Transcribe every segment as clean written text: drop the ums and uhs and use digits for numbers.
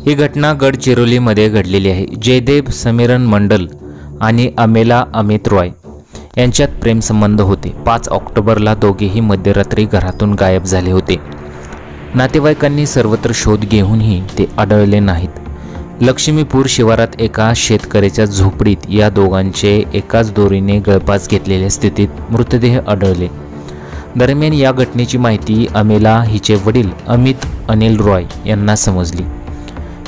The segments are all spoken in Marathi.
ही घटना गडचिरोलीमध्ये घडलेली आहे। जयदेव समीरन मंडल आणि अमेला अमित रॉय यांच्यात प्रेमसंबंध होते। 5 ऑक्टोबरला दोघेही मध्यरात्री घरातून गायब झाले होते। नातेवाईकांनी सर्वत्र शोध घेऊनही ते आढळले नाहीत। लक्ष्मीपूर शिवारात एका शेतकऱ्याच्या झोपडीत या दोघांचे एकाच दोरीने गळफास घेतलेल्या स्थितीत मृतदेह आढळले। दरम्यान या घटनेची माहिती अमेला हिचे वडील अमित अनिल रॉय यांना समजली।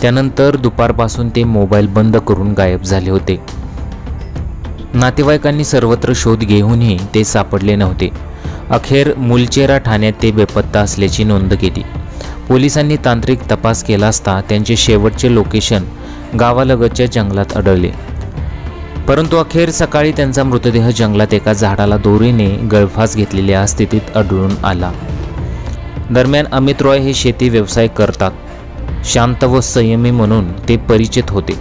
त्यानंतर दुपारपासून ते मोबाईल बंद करून गायब झाले होते। नातेवाईकांनी सर्वत्र शोध घेऊनही ते सापडले नव्हते। अखेर मुलचेरा ठाण्यात ते बेपत्ता असल्याची नोंद केली। पोलिसांनी तांत्रिक तपास केला असता त्यांचे शेवटचे लोकेशन गावालगतच्या जंगलात आढळले, परंतु अखेर सकाळी त्यांचा मृतदेह जंगलात एका झाडाला दोरीने गळफास घेतलेल्या स्थितीत आढळून आला। दरम्यान अमित रॉय हे शेती व्यवसाय करतात। शांत व संयमी म्हणून ते परिचित होते।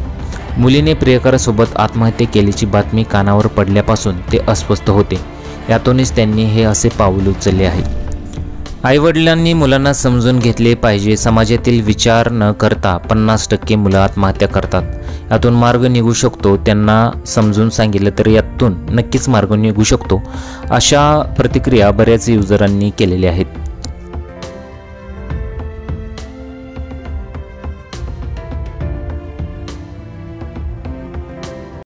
मुलीने प्रियकरासोबत आत्महत्या केल्याची बातमी कानावर पडल्यापासून ते अस्वस्थ होते। यातूनच त्यांनी हे असे पाऊल उचलले आहे। आईवडिलांनी मुलांना समजून घेतले पाहिजे। समाजातील विचार न करता 50% मुलं आत्महत्या करतात। यातून मार्ग निघू शकतो। त्यांना समजून सांगितलं तर यातून नक्कीच मार्ग निघू शकतो, अशा प्रतिक्रिया बऱ्याच युजरांनी केलेल्या आहेत।